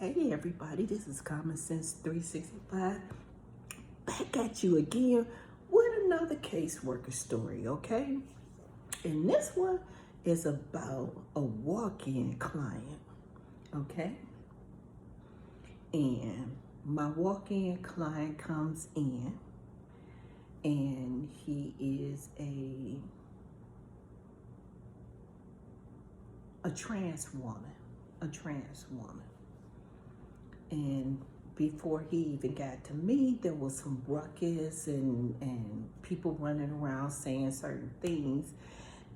Hey everybody, this is Common Sense 365 back at you again with another caseworker story, okay? And this one is about a walk-in client, okay? And my walk-in client comes in and he is a trans woman, And before he even got to me, there was some ruckus and people running around saying certain things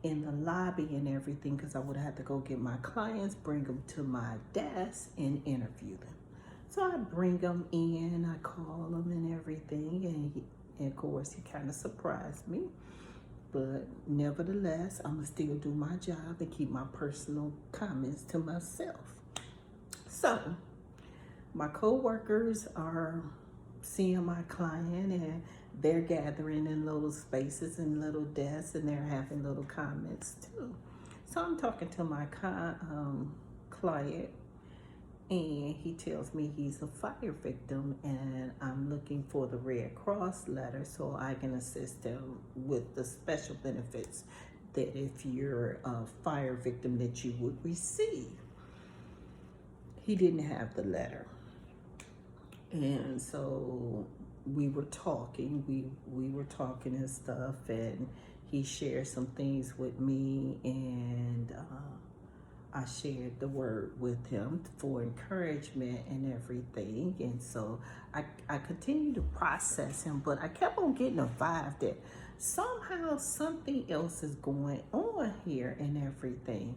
in the lobby and everything, because I would have to go get my clients, bring them to my desk and interview them. So I bring them in, I call them and everything, and of course he kind of surprised me. But nevertheless, I'm gonna still do my job and keep my personal comments to myself. So my co-workers are seeing my client and they're gathering in little spaces and little desks and they're having little comments too. So I'm talking to my client and he tells me he's a fire victim and I'm looking for the Red Cross letter so I can assist him with the special benefits that if you're a fire victim that you would receive. He didn't have the letter. And so we were talking, we were talking and stuff, and he shared some things with me, and I shared the word with him for encouragement and everything. And so I continued to process him, but I kept on getting a vibe that somehow something else is going on here and everything.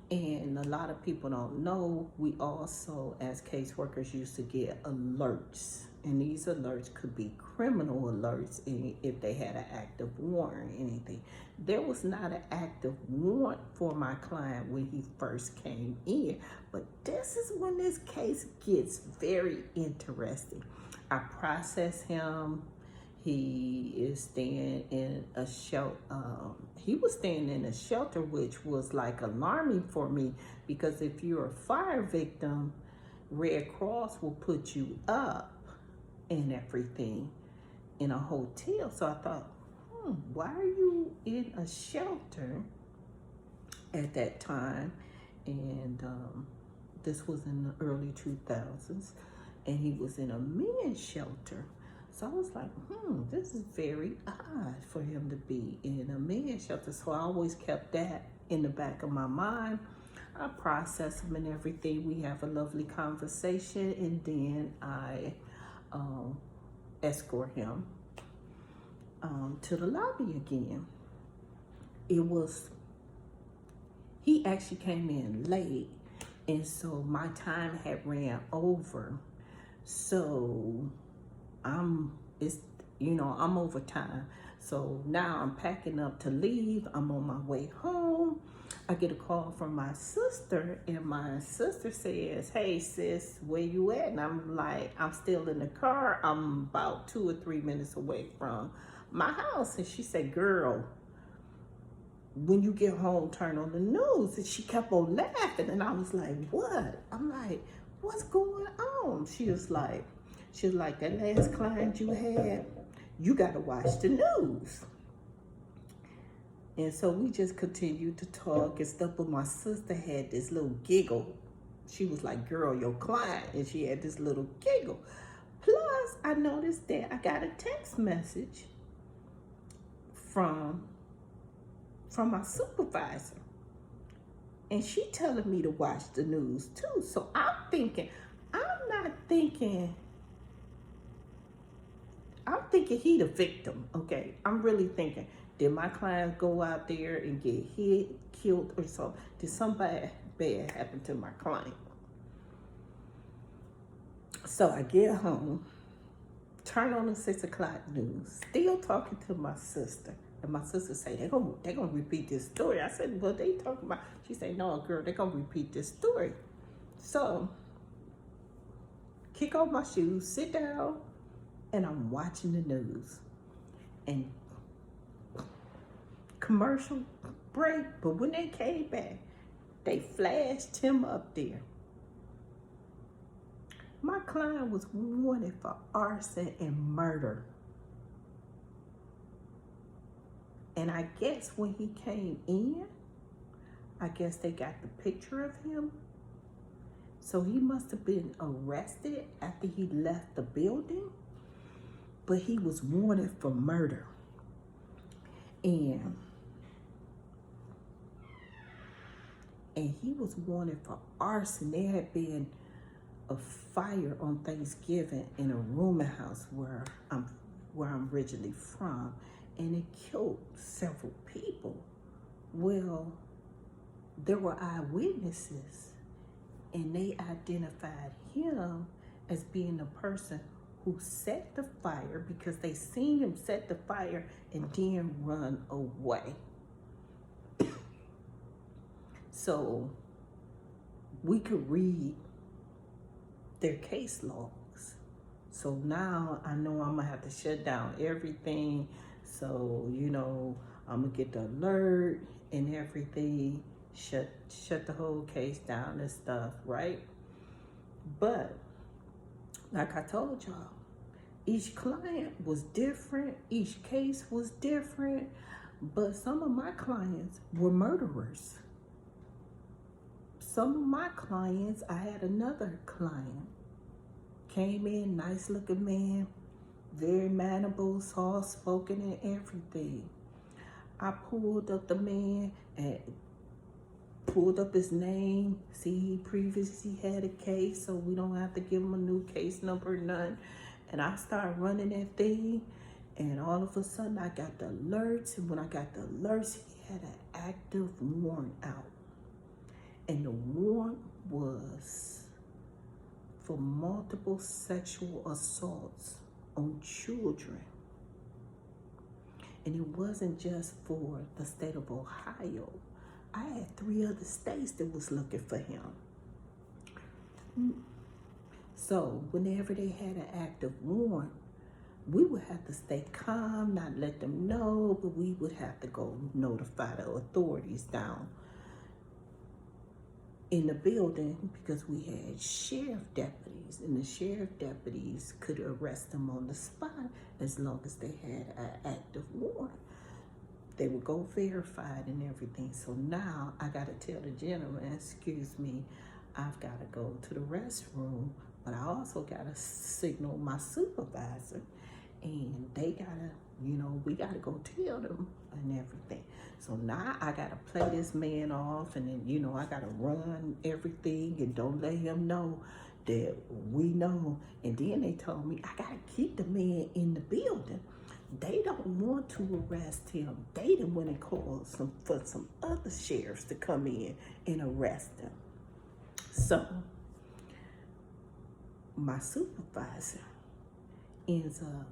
And a lot of people don't know, we also, as caseworkers, used to get alerts. And these alerts could be criminal alerts if they had an active warrant or anything. There was not an active warrant for my client when he first came in. But this is when this case gets very interesting. I process him. He is staying in a shelter. He was staying in a shelter, which was like alarming for me, because if you're a fire victim, Red Cross will put you up and everything in a hotel. So I thought, why are you in a shelter at that time? And this was in the early 2000s, and he was in a men's shelter. So I was like, this is very odd for him to be in a men's shelter. So I always kept that in the back of my mind. I process him and everything. We have a lovely conversation, and then I escort him to the lobby again. He actually came in late, and so my time had ran over. So I'm over time. So now I'm packing up to leave. I'm on my way home. I get a call from my sister, and my sister says, "Hey sis, where you at?" And I'm like, "I'm still in the car. I'm about 2 or 3 minutes away from my house." And she said, "Girl, when you get home, turn on the news." And she kept on laughing, and I was like, "What?" I'm like, "What's going on?" She was like, "That last client you had, you got to watch the news." And so we just continued to talk and stuff, but my sister had this little giggle. She was like, "Girl, your client," and she had this little giggle. Plus, I noticed that I got a text message from my supervisor, and she telling me to watch the news too. So I'm not thinking he the victim, okay? I'm really thinking, did my client go out there and get hit, killed, or so? Did somebody bad happen to my client? So I get home, turn on the 6 o'clock news, still talking to my sister. And my sister say, they're gonna repeat this story. I said, "Well, they talking about," she said, "No, girl, they're gonna repeat this story." So, kick off my shoes, sit down, and I'm watching the news. And commercial break, but when they came back, they flashed him up there. My client was wanted for arson and murder. And I guess when he came in, I guess they got the picture of him. So he must have been arrested after he left the building, but he was wanted for murder. And he was wanted for arson. There had been a fire on Thanksgiving in a rooming house where I'm originally from, and it killed several people. Well, there were eyewitnesses, and they identified him as being the person who set the fire, because they seen him set the fire and then run away. So we could read their case logs. So now I know I'm gonna have to shut down everything. So, I'm gonna get the alert and everything, shut the whole case down and stuff, right? But like I told y'all, each client was different, each case was different, but some of my clients were murderers. Some of my clients, I had another client, came in, nice looking man, very manable, soft spoken and everything. I pulled up the man and pulled up his name. See, he previously had a case, so we don't have to give him a new case number, none. And I started running that thing, and all of a sudden I got the alerts. And when I got the alerts, he had an active warrant out. And the warrant was for multiple sexual assaults on children. And it wasn't just for the state of Ohio. I had 3 other states that was looking for him. So whenever they had an active warrant, we would have to stay calm, not let them know, but we would have to go notify the authorities down in the building, because we had sheriff deputies, and the sheriff deputies could arrest them on the spot as long as they had an active warrant. They would go verified and everything. So now I gotta tell the gentleman, excuse me, I've gotta go to the restroom, but I also gotta signal my supervisor, and they gotta, we gotta go tell them and everything. So now I gotta play this man off, and then, I gotta run everything and don't let him know that we know. And then they told me I gotta keep the man in the building. They don't want to arrest him. They didn't want to call for some other sheriffs to come in and arrest him. So my supervisor ends up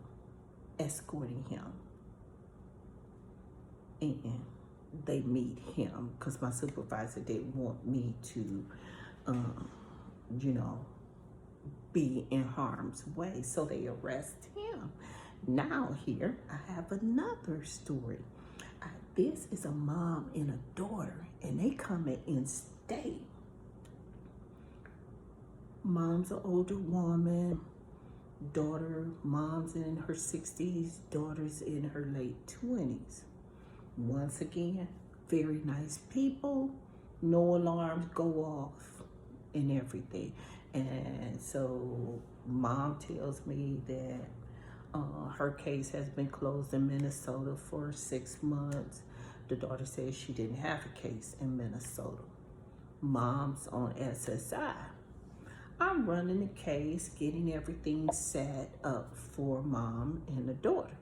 escorting him, and they meet him, because my supervisor didn't want me to, be in harm's way. So they arrest him. Now here I have another story. This is a mom and a daughter, and they come in state. Mom's an older woman, mom's in her 60s, daughter's in her late 20s. Once again, very nice people, no alarms go off and everything. And so mom tells me that her case has been closed in Minnesota for 6 months. The daughter says she didn't have a case in Minnesota. Mom's on SSI. I'm running the case, getting everything set up for mom and the daughter.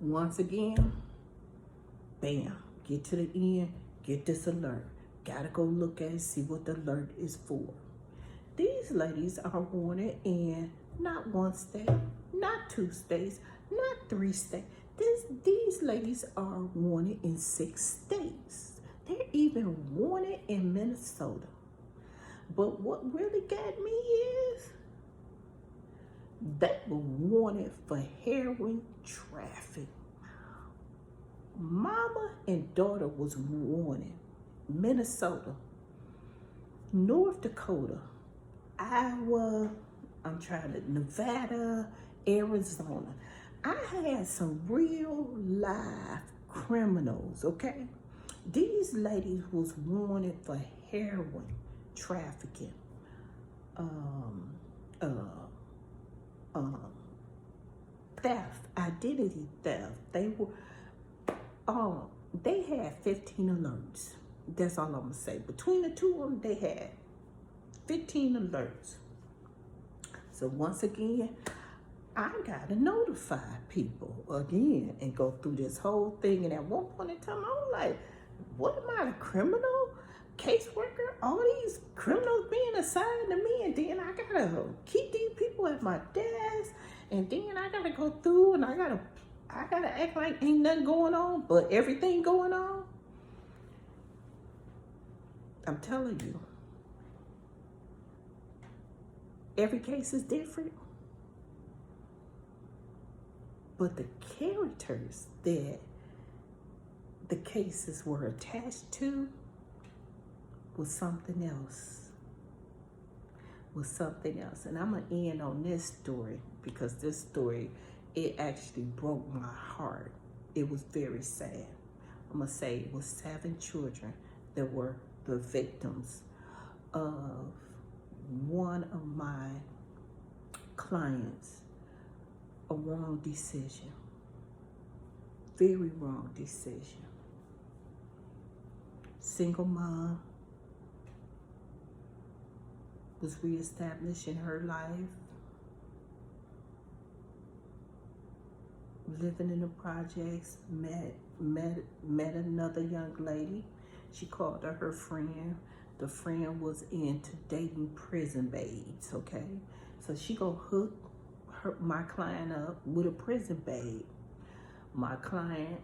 Once again, bam, get to the end, get this alert. Gotta go look at it, see what the alert is for. These ladies are wanted in not 1 state, not 2 states, not 3 states. These ladies are wanted in 6 states. They're even wanted in Minnesota. But what really got me is they were wanted for heroin traffic. Mama and daughter was wanted. Minnesota, North Dakota, Iowa, Nevada, Arizona. I had some real live criminals, okay? These ladies was wanted for heroin trafficking, um, uh, um, theft, identity theft. They had 15 alerts. That's all I'm gonna say. Between the two of them, they had 15 alerts. So once again, I gotta notify people again and go through this whole thing. And at one point in time, I was like, what am I, a criminal caseworker? All these criminals being assigned to me, and then I gotta keep these people at my desk, and then I gotta go through and I gotta act like ain't nothing going on, but everything going on. I'm telling you, every case is different, but the characters that the cases were attached to was something else. And I'm gonna end on this story because this story, it actually broke my heart. It was very sad. I'm gonna say it was 7 children that were the victims of one of my clients, a wrong decision, very wrong decision. Single mom, was reestablished in her life, living in the projects, met another young lady. She called her friend. The friend was into dating prison babes, okay? So she gonna hook my client up with a prison babe. My client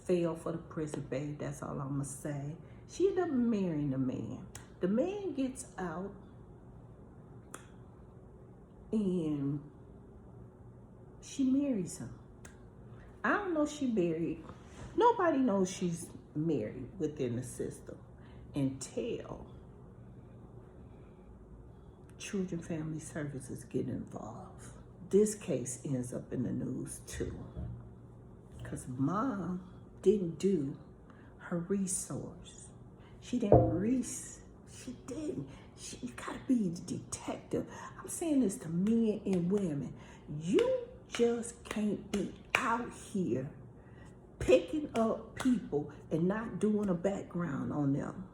fell for the prison babe, that's all I'm gonna say. She ended up marrying the man. The man gets out and she marries him. I don't know she married. Nobody knows she's married within the system until Children Family Services get involved. This case ends up in the news too, because mom didn't do her resource. She didn't. You gotta be the detective. I'm saying this to men and women. You just can't be out here picking up people and not doing a background on them.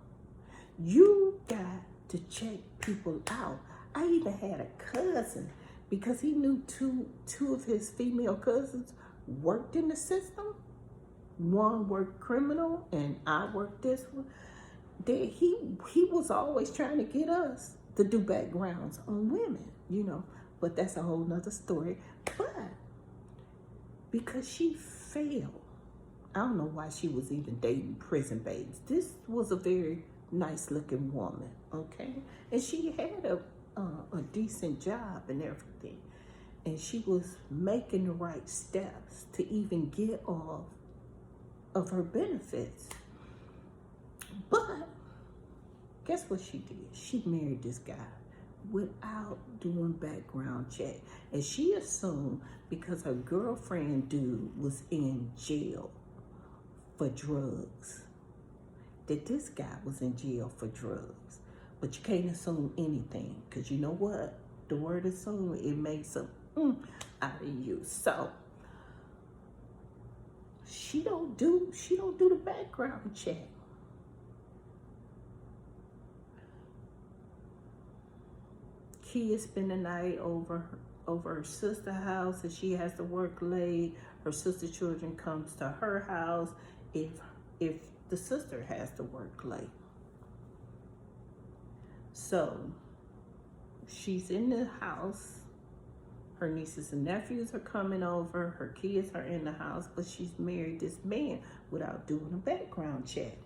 You got to check people out. I even had a cousin, because he knew two of his female cousins worked in the system. One worked criminal and I worked this one. He was always trying to get us to do backgrounds on women, but that's a whole nother story. But because she failed, I don't know why she was even dating prison babes. This was a very nice looking woman, okay? And she had a decent job and everything. And she was making the right steps to even get off of her benefits. But guess what she did? She married this guy without doing background check. And she assumed because her girlfriend dude was in jail for drugs, that this guy was in jail for drugs. But you can't assume anything, because you know what? The word assume, it makes some out of you. So she don't do the background check. Kids spend the night over her sister's house, and she has to work late. Her sister children comes to her house if the sister has to work late. So she's in the house. Her nieces and nephews are coming over. Her kids are in the house, but she's married this man without doing a background check.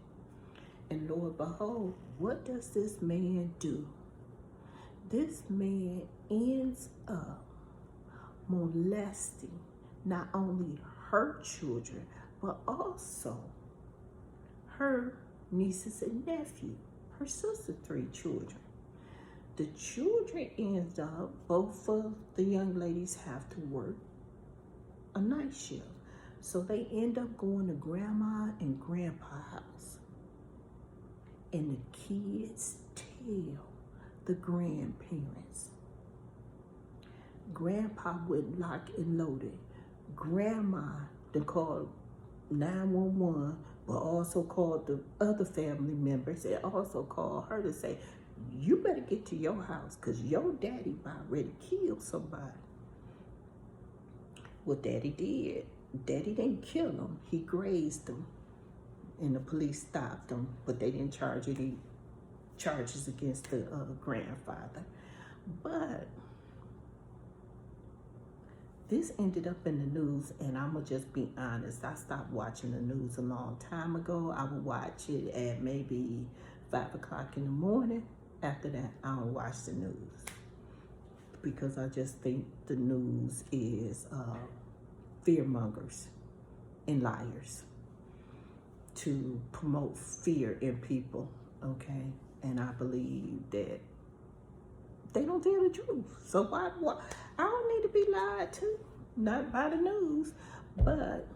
And lo and behold, what does this man do? This man ends up molesting not only her children, but also her nieces and nephew, her sister's 3 children. the children ends up, both of the young ladies have to work a night shift. So they end up going to grandma and grandpa's house. And the kids tell the grandparents. Grandpa went locked and loaded. Grandma, they called 911, but also called the other family members and also called her to say, you better get to your house because your daddy about ready to kill somebody. What daddy did, daddy didn't kill him, he grazed him. And the police stopped him, but they didn't charge any charges against the grandfather. But this ended up in the news, and I'm gonna just be honest. I stopped watching the news a long time ago. I would watch it at maybe 5 o'clock in the morning. After that, I don't watch the news because I just think the news is fearmongers and liars to promote fear in people, okay? And I believe that they don't tell the truth. So why I don't need to be lied to, not by the news. But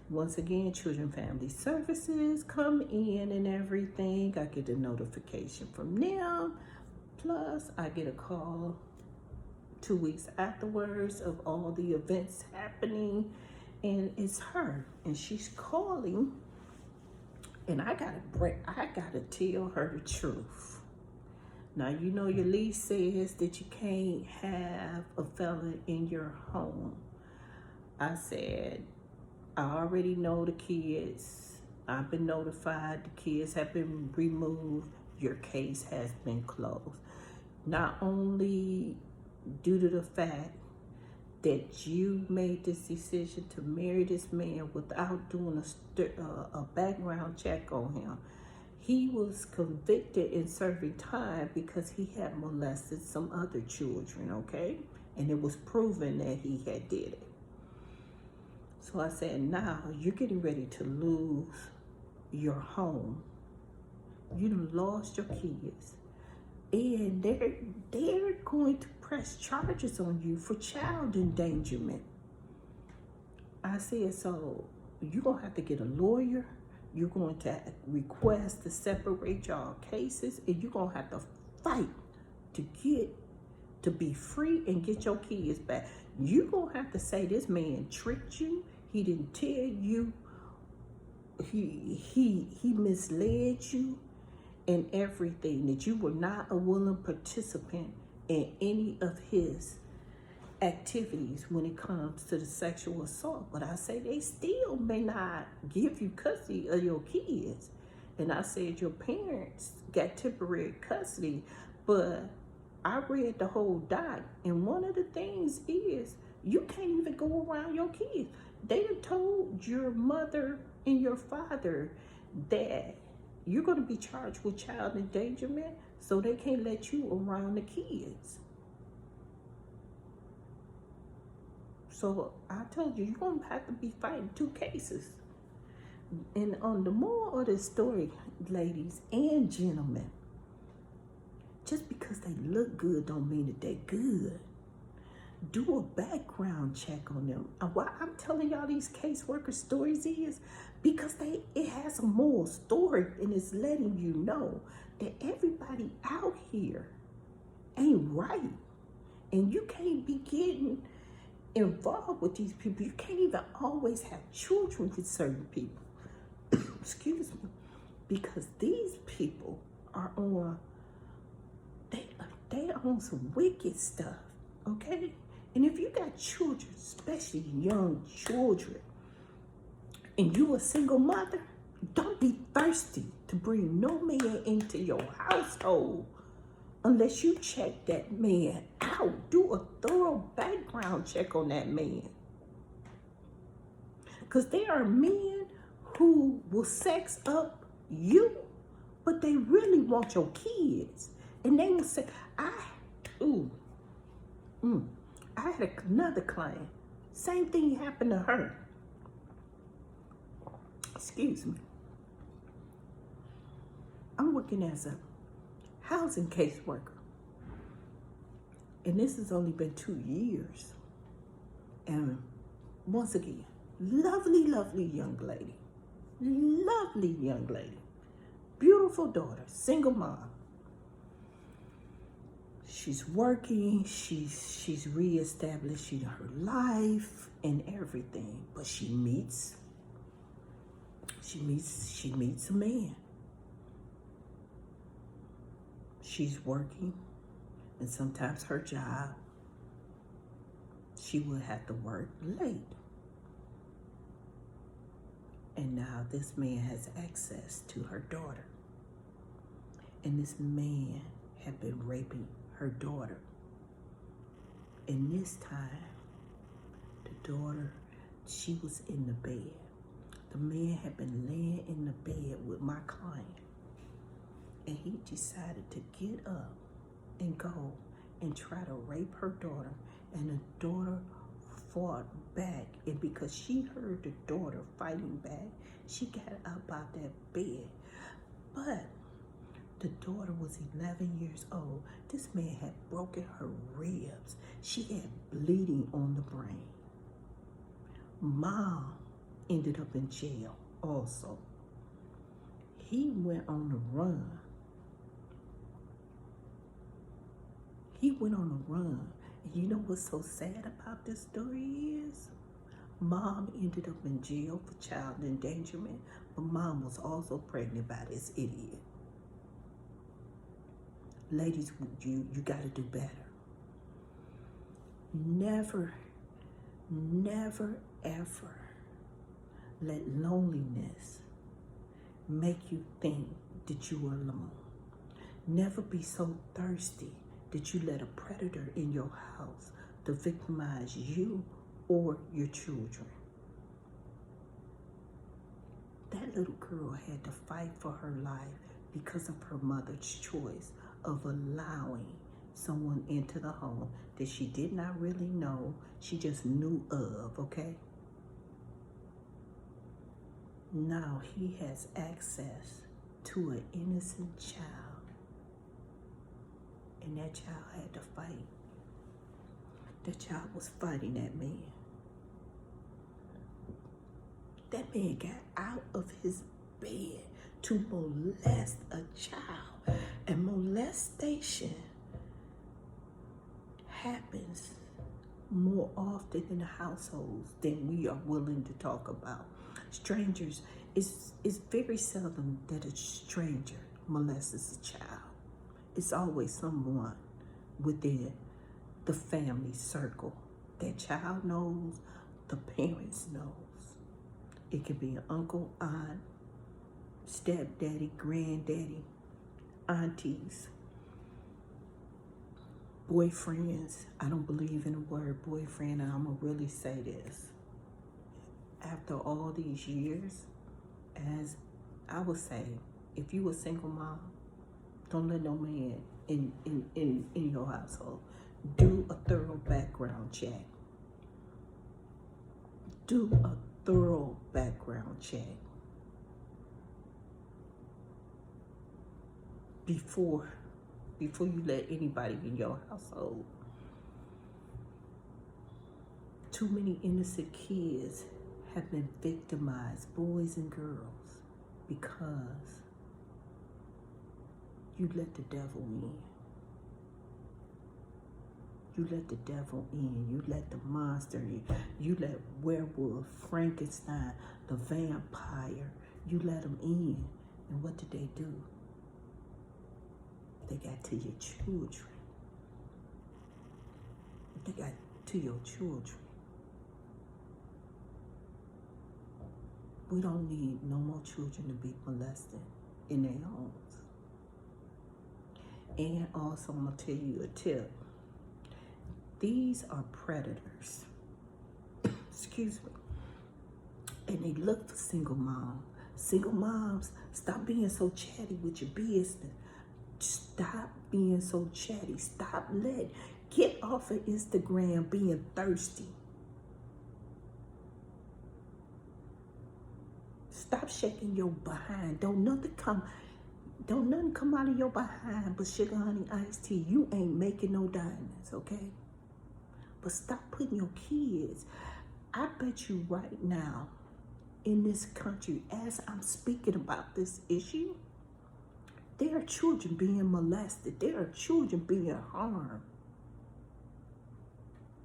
once again, Children Family Services come in and everything. I get a notification from them. Plus, I get a call 2 weeks afterwards of all the events happening. And it's her, and she's calling, and I gotta tell her the truth. Now, you know your lease says that you can't have a felon in your home. I said, I already know the kids. I've been notified. The kids have been removed. Your case has been closed. Not only due to the fact that you made this decision to marry this man without doing a background check on him. He was convicted and serving time because he had molested some other children, okay? And it was proven that he had did it. So I said, now you're getting ready to lose your home. You done lost your kids. And they're going to press charges on you for child endangerment. I said, so you're going to have to get a lawyer. You're going to request to separate y'all cases, and you're going to have to fight to be free and get your kids back. You're going to have to say this man tricked you. He didn't tell you. He misled you. And everything, that you were not a willing participant in any of his activities when it comes to the sexual assault. But I say they still may not give you custody of your kids. And I said your parents got temporary custody, but I read the whole doc, and one of the things is you can't even go around your kids. They done told your mother and your father that you're going to be charged with child endangerment, so they can't let you around the kids. So I told you, you're going to have to be fighting 2 cases. And on the moral of the story, ladies and gentlemen, just because they look good don't mean that they're good. Do a background check on them. And why I'm telling y'all these caseworker stories is because it has a moral story, and it's letting you know that everybody out here ain't right. And you can't be getting involved with these people. You can't even always have children with certain people. Excuse me. Because these people are on, they on some wicked stuff, okay? And if you got children, especially young children, and you a single mother, don't be thirsty to bring no man into your household unless you check that man out. Do a thorough background check on that man. Because there are men who will sex up you, but they really want your kids. And they will say, I had another client. Same thing happened to her. Excuse me. I'm working as a housing caseworker. And this has only been 2 years. And once again, lovely, lovely young lady. Lovely young lady. Beautiful daughter, single mom. She's working, she's reestablishing her life and everything. But she meets a man. She's working, and sometimes her job, she will have to work late. And now this man has access to her daughter. And this man had been raping her daughter. And this time, the daughter, she was in the bed. The man had been laying in the bed with my client. And he decided to get up and go and try to rape her daughter. And the daughter fought back. And because she heard the daughter fighting back, she got up out that bed. But the daughter was 11 years old. This man had broken her ribs. She had bleeding on the brain. Mom ended up in jail also. He went on the run. He went on a run. And you know what's so sad about this story is? Mom ended up in jail for child endangerment, but mom was also pregnant by this idiot. Ladies, you got to do better. Never, ever let loneliness make you think that you are alone. Never be so thirsty that you let a predator in your house to victimize you or your children. That little girl had to fight for her life because of her mother's choice of allowing someone into the home that she did not really know, she just knew of, okay? Now he has access to an innocent child. And that child had to fight. That child was fighting that man. That man got out of his bed to molest a child. And molestation happens more often in households than we are willing to talk about. Strangers, it's very seldom that a stranger molests a child. It's always someone within the family circle. That child knows, the parents knows. It could be an uncle, aunt, stepdaddy, granddaddy, aunties, boyfriends. I don't believe in the word boyfriend, and I'm gonna really say this. After all these years, as I would say, if you a single mom, don't let no man in your household. Do a thorough background check. Do a thorough background check before you let anybody in your household. Too many innocent kids have been victimized, boys and girls, because you let the devil in. You let the devil in. You let the monster in. You let werewolf, Frankenstein, the vampire, you let them in. And what did they do? They got to your children. They got to your children. We don't need no more children to be molested in their homes. And also, I'm going to tell you a tip. These are predators. Excuse me. And they look for single moms. Single moms, stop being so chatty with your business. Stop being so chatty. Get off of Instagram being thirsty. Stop shaking your behind. Don't nothing come. Don't nothing come out of your behind but sugar, honey, iced tea. You ain't making no diamonds, okay? But stop putting your kids. I bet you right now in this country, as I'm speaking about this issue, there are children being molested. There are children being harmed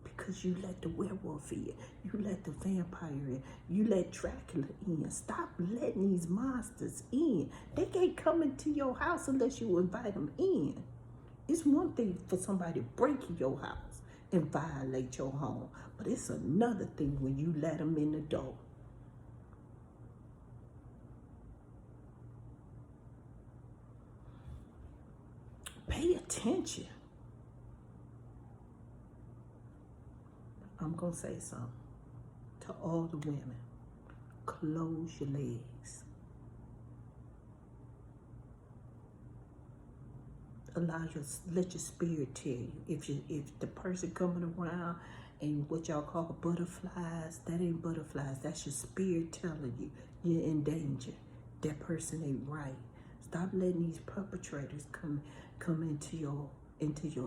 because you let the werewolf in. You let the vampire in. You let Dracula in. Stop letting these monsters in. They can't come into your house unless you invite them in. It's one thing for somebody to break in your house and violate your home, but it's another thing when you let them in the door. Pay attention. I'm going to say something to all the women. Close your legs. Let your spirit tell you. If the person coming around and what y'all call butterflies, that ain't butterflies. That's your spirit telling you you're in danger. That person ain't right. Stop letting these perpetrators come into your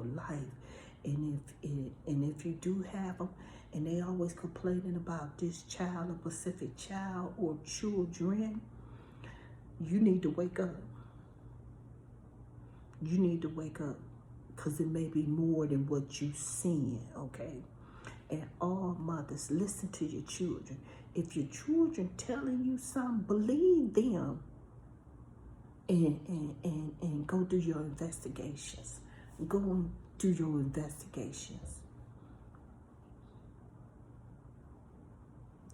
life. And if you do have them, and they always complaining about this child, a Pacific child, or children, you need to wake up. You need to wake up, because it may be more than what you seeing, okay? And all mothers, listen to your children. If your children telling you something, believe them. And go do your investigations. Go and do your investigations.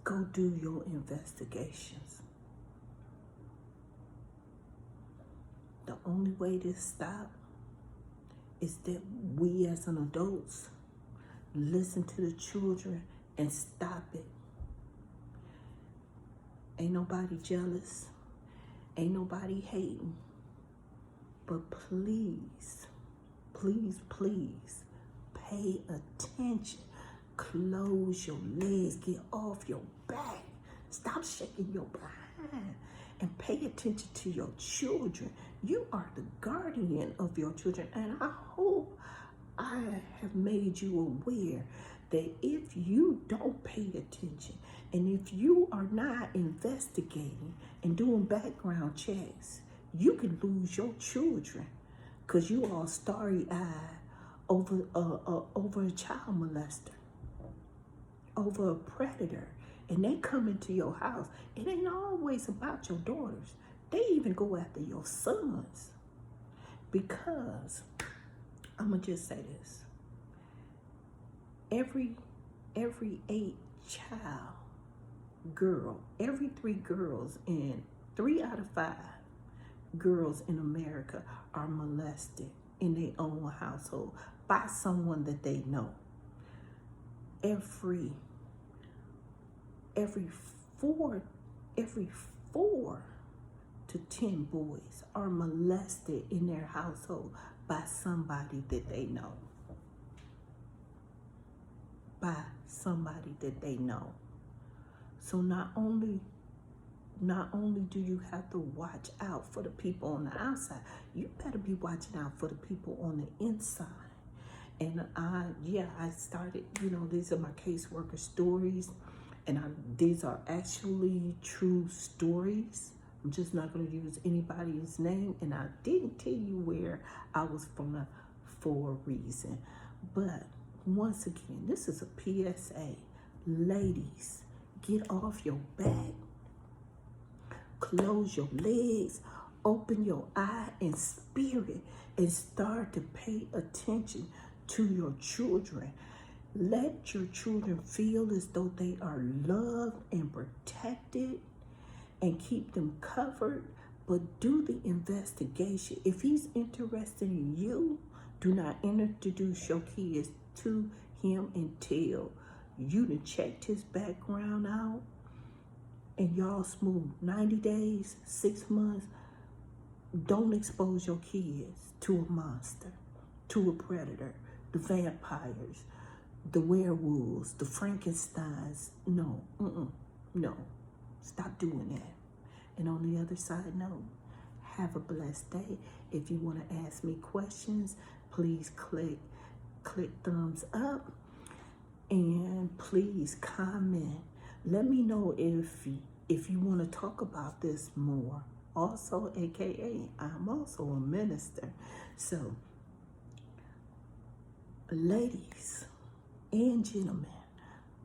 Go do your investigations. The only way to stop is that we as an adults listen to the children and stop it. Ain't nobody jealous. Ain't nobody hating. But please, please, please, pay attention. Close your legs. Get off your back. Stop shaking your behind. And pay attention to your children. You are the guardian of your children. And I hope I have made you aware that if you don't pay attention, and if you are not investigating and doing background checks, you can lose your children because you are starry-eyed over a child molester, over a predator, and they come into your house. It ain't always about your daughters. They even go after your sons, because I'm gonna just say this: every 8 child, girl, every 3 girls, and 3 out of 5 girls in America are molested in their own household by someone that they know. Every 4 to 10 boys are molested in their household by somebody that they know. By somebody that they know. So not only do you have to watch out for the people on the outside, you better be watching out for the people on the inside. And I started, these are my caseworker stories, and these are actually true stories. I'm just not going to use anybody's name, and I didn't tell you where I was from for a reason. But once again, this is a PSA. Ladies, get off your back. Close your legs. Open your eye and spirit and start to pay attention to your children. Let your children feel as though they are loved and protected, and keep them covered, but do the investigation. If he's interested in you, do not introduce your kids to him until you done checked his background out and y'all smooth. 90 days, 6 months. Don't expose your kids to a monster, to a predator, the vampires, the werewolves, the Frankensteins. No, no. Stop doing that. And on the other side, no. Have a blessed day. If you want to ask me questions, please click thumbs up, and please comment. Let me know if you want to talk about this more. Also, aka, I'm also a minister. So, ladies and gentlemen,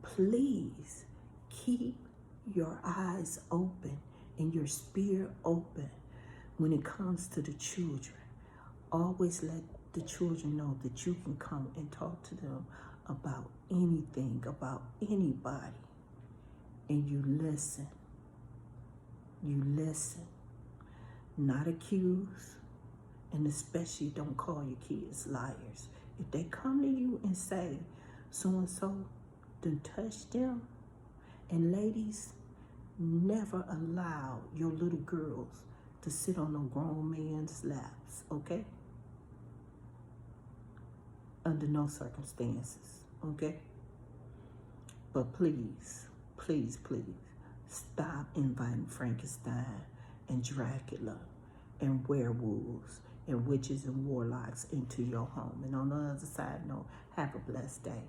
please keep your eyes open and your spirit open when it comes to the children. Always let the children know that you can come and talk to them about anything, about anybody, and you listen. You listen, not accuse, and especially don't call your kids liars. If they come to you and say, so-and-so done touched them, and ladies, never allow your little girls to sit on a grown man's laps, okay? Under no circumstances, okay? But please, please, please, stop inviting Frankenstein and Dracula and werewolves and witches and warlocks into your home. And on the other side note, have a blessed day.